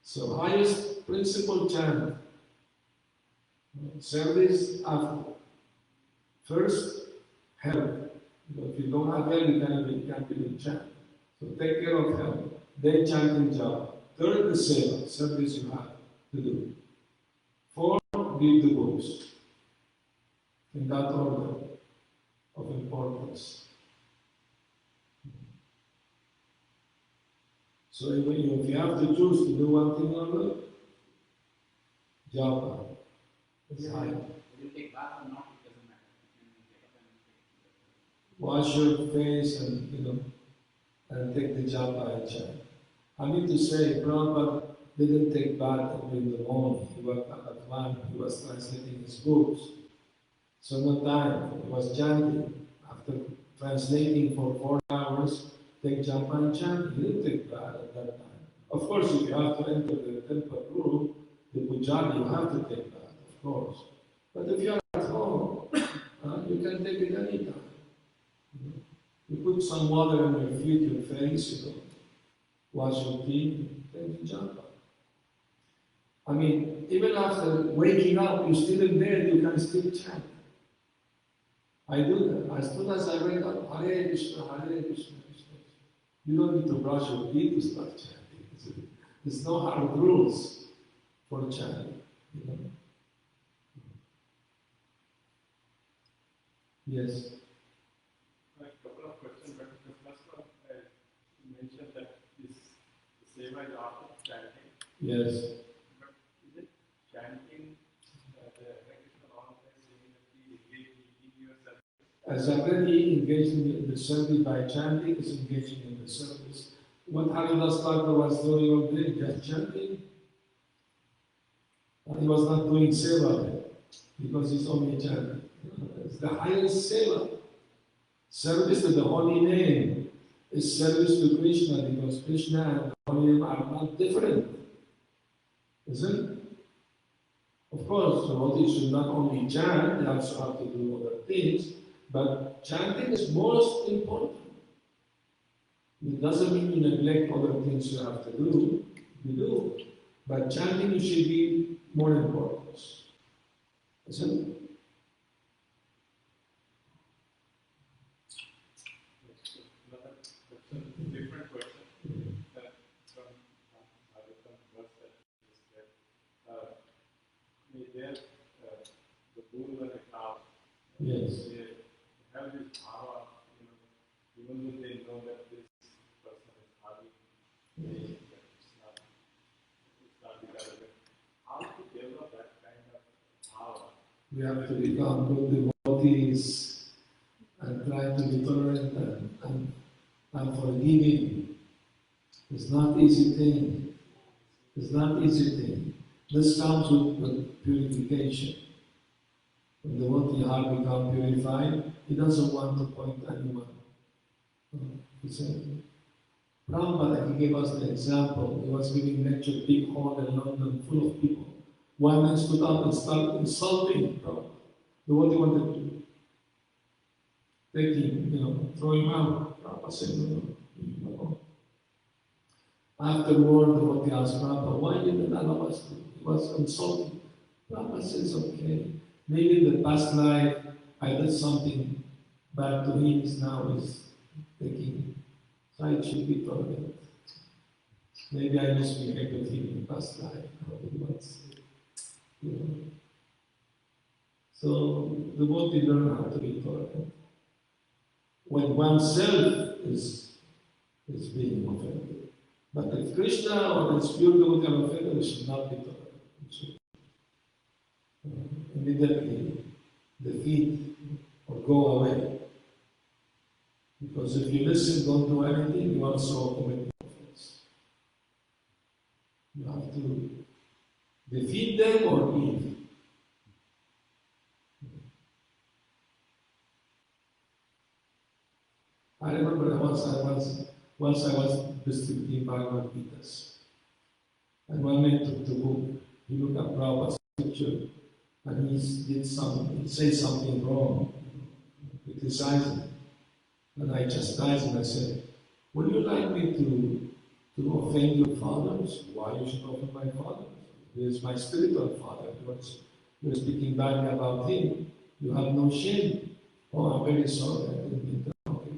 So highest principle chant. Service after. First, health. If you don't have health, you can't even chant. So take care of health. Then chanting job. Third, the seva, service you have to do. 4, read the books. In that order of importance. So if you have to choose to do one thing or another, japa. It's high. will you take bath or not? It doesn't matter. You can get up and Wash your face and take the japa and chant. I mean to say, Prabhupada didn't take bath in the morning. He was at one. He was translating his books. So no time. He was chanting. After translating for 4 hours, take japa and chant. He didn't take bath at that time. Of course, if you have to enter the temple room, the pujari, you have to take bath, of course. But if you are at home, you can take it any time. You put some water on your feet, your face, wash your teeth, take the japa. I mean, even after waking up, you're still in bed, you can still chant. I do that. As soon as I wake up, Hare Krishna, Hare Krishna, Krishna. You don't need to brush your teeth to start chanting. There's no hard rules for chanting. Yes. A couple of questions, but the first one, you mentioned that this seva is after chanting. Yes. But is it chanting the Hare Krishna all the time, saying that please engage in your service? As already engaging in the service by chanting is engaging in the service. What Haridas Thakur was doing all day, just chanting. He was not doing seva because he's only chanting. It's the highest seva. Service to the holy name is service to Krishna because Krishna and the holy name are not different. Isn't it? Of course, the devotees should not only chant, they also have to do other things, but chanting is most important. It doesn't mean you neglect other things you have to do, you do. But chanting should be more important. Isn't it? Another question, different question. From verse that you just read. There, the bull and the cow, Yes. they have this bhava, even though they know that this person is having it's not developing. How to develop that kind of bhava? We have to become good devotees and try to be tolerant and and forgiving. It's not easy thing. It's not easy thing. This comes with purification. When the devotee heart becomes purified, he doesn't want to point anyone. He said, Prabhupada, he gave us the example. He was giving lecture, big hall in London, full of people. One man stood up and started insulting Prabhupada. The devotee wanted to take him, throw him out. Prabhupada said, no. Afterward, the devotee asked Prabhupada, why didn't allow us to? He was insulting. Prabhupada says, okay, maybe in the past life I did something bad to him, now he's taking. So I should be tolerant. Maybe I misbehaved with him in the past life. So the devotee learn how to be tolerant. When oneself is being offended. But if Krishna or his pure devotee are offended, we should not be tolerant. We should immediately defeat or go away. Because if you listen, don't do anything, you also commit offense. You have to defeat them or leave. I remember once I was distributing Bhagavad Gita's. And one man took the book, he looked at Prabhupada's picture, and he said something wrong, criticizing. And I chastised him. I said, would you like me to offend your fathers? Why you should offend my fathers? He is my spiritual father. You're speaking badly about him. You have no shame. Oh, I'm very sorry. I didn't mean that. Okay.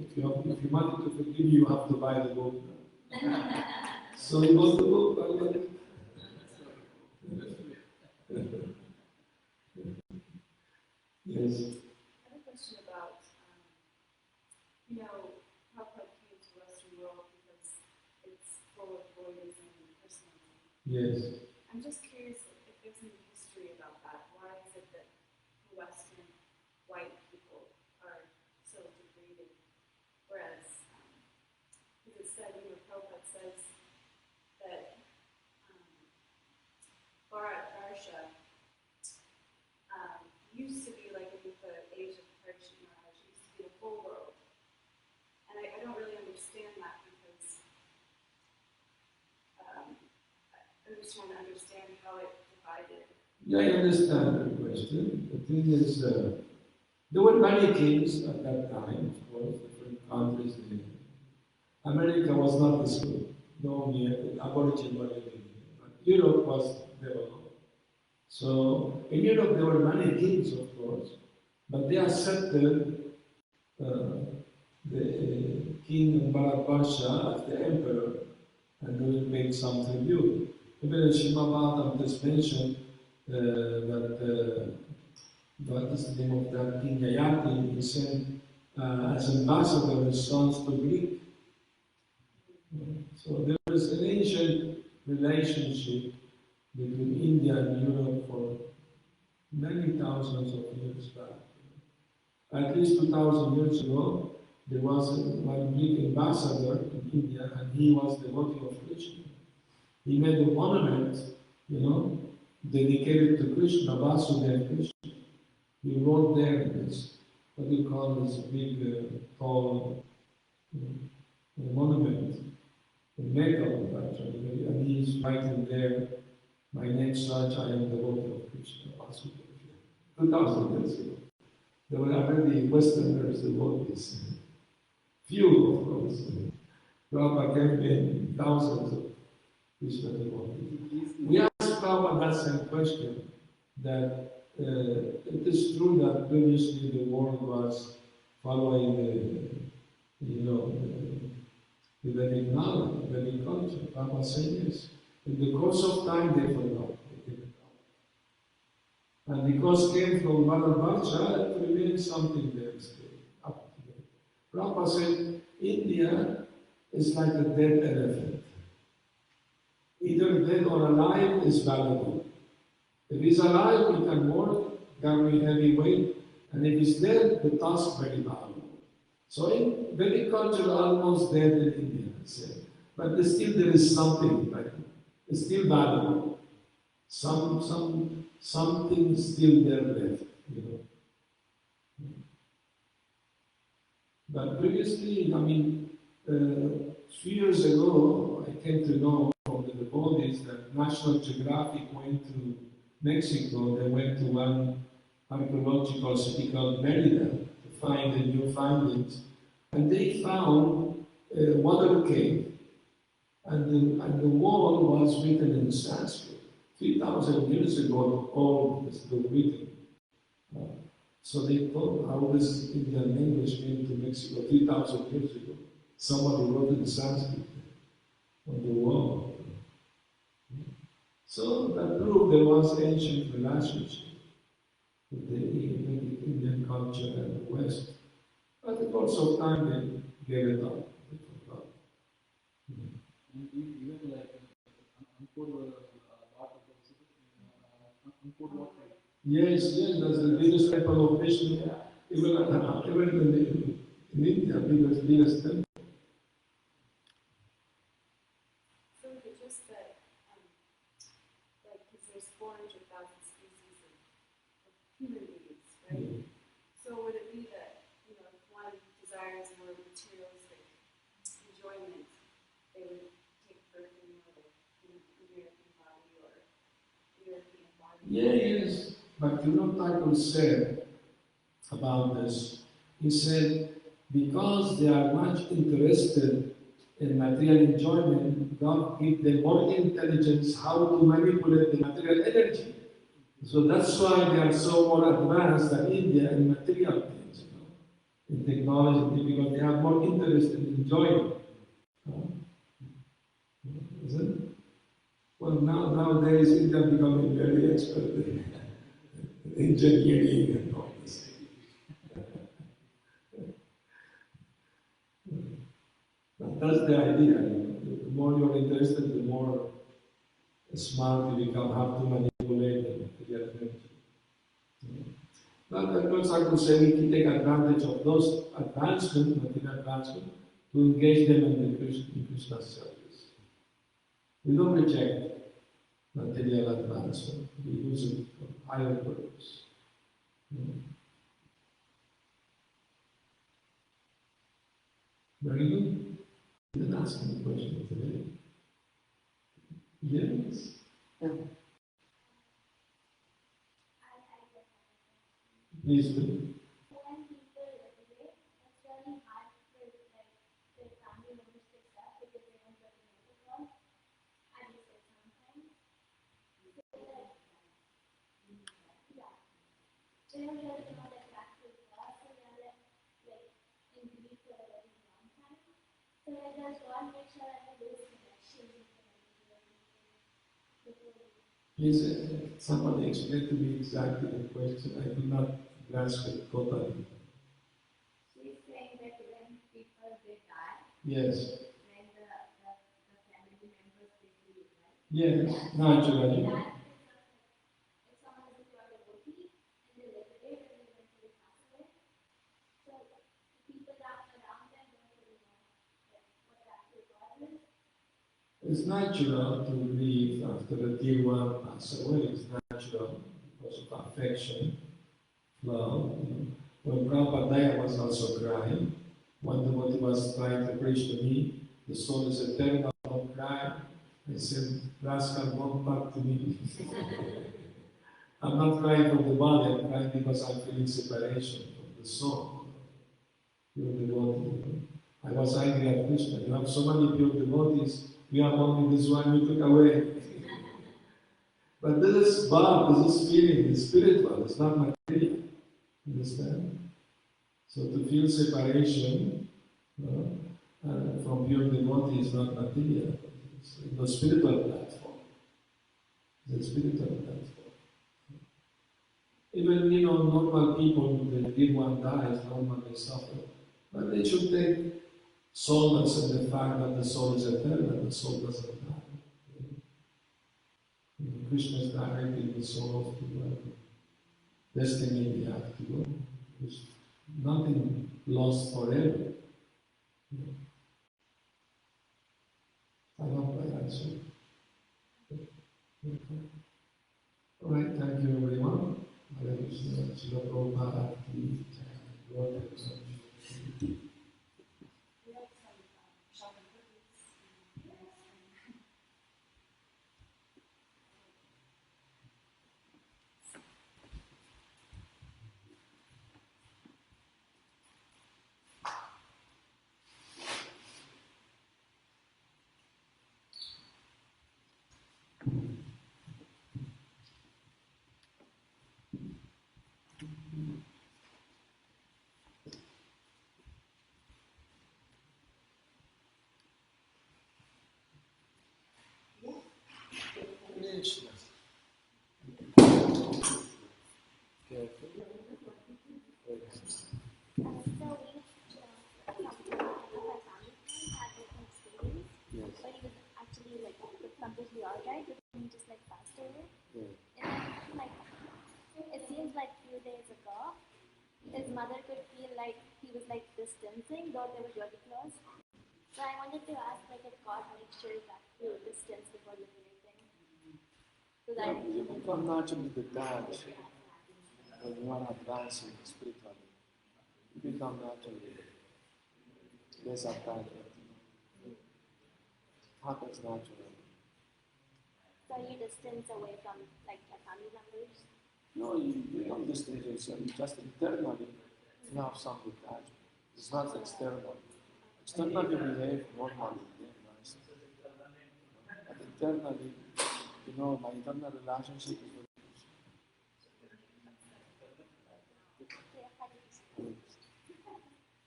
If you wanted to forgive, you have to buy the book. So he bought the book. I got it. Yes. I have a question about, Prabhupada came to Western world because it's full of voidism and personalism. Yes. I'm just curious if there's any history about that. Why is it that the Western white people are so degraded? Whereas, as it said, Prabhupada says that Bharat Varsha used to be like in the age of Parikshit Maharaj, it used to be the whole world. And I don't really understand that because I'm just trying to understand how it divided. Yeah, I understand the question. The thing is, there were many kings at that time, of course, different countries. America was not this good. No, the Aborigine were living here. But Europe was developed. So in Europe there were many kings, of course, but they accepted the king Bharatvarsha as the emperor, and they will make some tribute. Even in Shimabhatam just mentioned that what is the name of that king Yayati, he sent as ambassador his sons to Greek. So there is an ancient relationship between India and Europe for many thousands of years back. At least 2,000 years ago, there was one Greek ambassador in India, and he was the devotee of Krishna. He made a monument, dedicated to Krishna, Vasudeva Krishna. He wrote there this, what do you call this big, tall monument, in metal actually, and he's writing there, my name Raj, I am the devotee of Krishna, Vasudeva. 2,000 years ago. There were already Westerners devotees. Few, of course. Prabhupada came in thousands of Krishna devotees. We asked Prabhupada that same question, that it is true that previously the world was following the Vedic knowledge, the Vedic culture. Prabhupada said yes. In the course of time, they forgot. And because came from Bharatvarsha, it remains something there still, up to date. Prabhupada said, India is like a dead elephant. Either dead or alive is valuable. If he's alive, he can work, carry heavy weight, and if he's dead, the task very valuable. So in Vedic culture, almost dead in India, I say. But still there is something, like, it's still valuable. Something still there left, you know. But previously, I mean, few years ago, I came to know from the devotees that National Geographic went to Mexico. They went to one archaeological city called Merida to find the new findings, and they found a water cave, and the wall was written in Sanskrit. 3,000 years ago, all is still written. So they thought, how does Indian language came to Mexico 3,000 years ago? Somebody wrote in Sanskrit on the wall. So that proved there was ancient relationship with the Indian culture and the West. But in the course of time, they gave it up. They forgot. And even like Angkor Wat Angkor Wat. Yes, that's the biggest temple of Vishnu. Even in India, biggest temple. So is it just that, like, because there's 400,000 species of human beings, right? Yeah. So would it be that, if one desires more materialistic enjoyment, they would take birth in like American body or European body? Yes, but Thakur said about this, he said, because they are much interested in material enjoyment, God give them more intelligence how to manipulate the material energy. So that's why they are so more advanced than India in material things, in technology, because they have more interest in enjoying. Isn't it? Well, nowadays India becoming very expert in engineering and all this. But that's the idea. The more you're interested, the more smart you become, how to manipulate the material energy. But of course, I could say we can take advantage of those advancements, material advancement, to engage them in Krishna's service. We don't reject material advancement. We use it for higher purpose. Very good. You didn't ask any question today. Yes. Please do. When people relate, it's really hard for their family members to accept because they don't really know the God. I just say sometimes. So yeah. They don't really know the practice God, so they're in grief for a very long time. So does God make sure that those connections with the people? Please, somebody explain to me exactly the question. I do not grasp it totally. She's saying that when people they die, Yes. when the family members they leave, right? Yes, naturally. If someone is a pure devotee and they liquidate and they eventually pass away, so people around them don't really know what the actual cause is. It's natural to grieve after a dear one passes away. It's natural because of affection, love. When Prabhupada was also crying, one devotee was trying to preach to me, the soul is eternal, don't cry. I said, rascal, come back to me. I'm not crying for the body, I'm crying because I'm feeling separation from the soul. Pure devotee. I was angry at Krishna. You have so many pure devotees, we have only this one you took away. But this is bhav, this is feeling, it's spiritual, it's not material. Understand? So to feel separation from pure devotee is not material. It's the spiritual platform. It's a spiritual platform. Even normal people, the dear one dies, normally they suffer. But they should take solace in the fact that the soul is eternal, the soul doesn't die. Krishna is directing the soul to destiny we have to go. nothing lost forever. I hope I answered. All right, thank you everyone. Hare Krishna, Srila Prabhupada ki jai. Lord have mercy. We have some shopping cookies. Krishna. Careful. Yes. But he was actually like completely alright, but then he just like passed away. Yeah. And then like it seems like few days ago, his mother could feel like he was like distancing, though they were really close. So I wanted to ask like if God makes sure that you distance before liberating. So that You become naturally detached when you are advancing spiritually. You become naturally less attached. It happens naturally. so you distance away from like your family members. No, you don't distance yourself. You just internally you have some detachment. It's not external. Externally you behave normally, you behave nicely. But internally, my internal relationship is with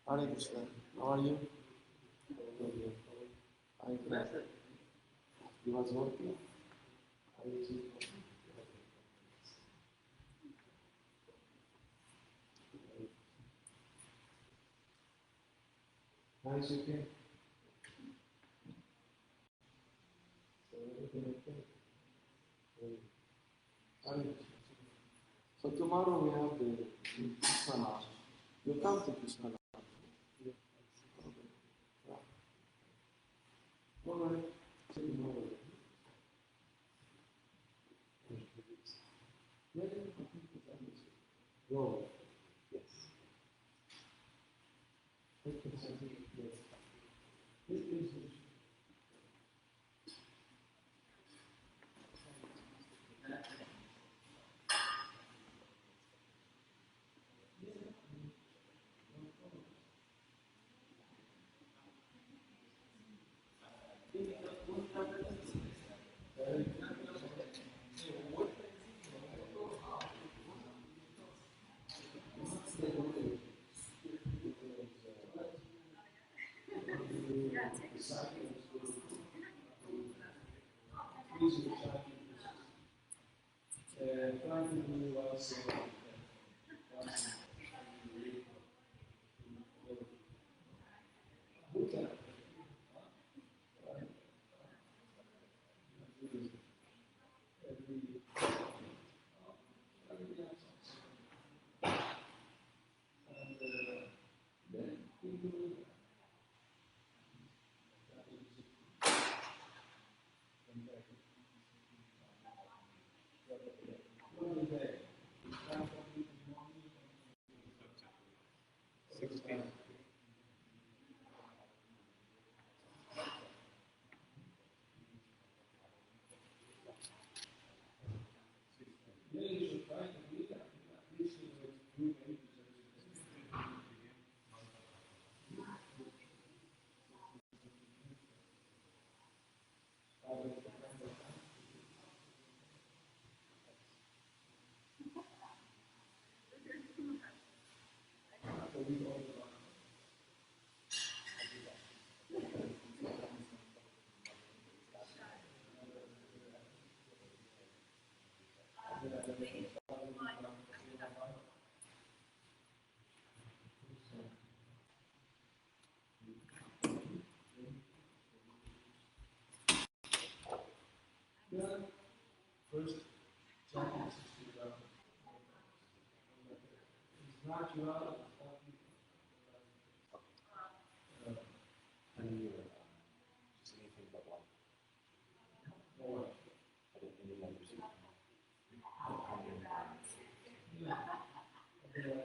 Hare Krishna. How are you? I'm glad. You was working? Nice weekend. So everything okay? Hare Krishna. So tomorrow we have the Krishna Last. You come to Krishna Last. Yeah. Okay. Yeah. All right. See you tomorrow. Yeah. Go. Yes. Yes. First, chapter 60. It's natural. the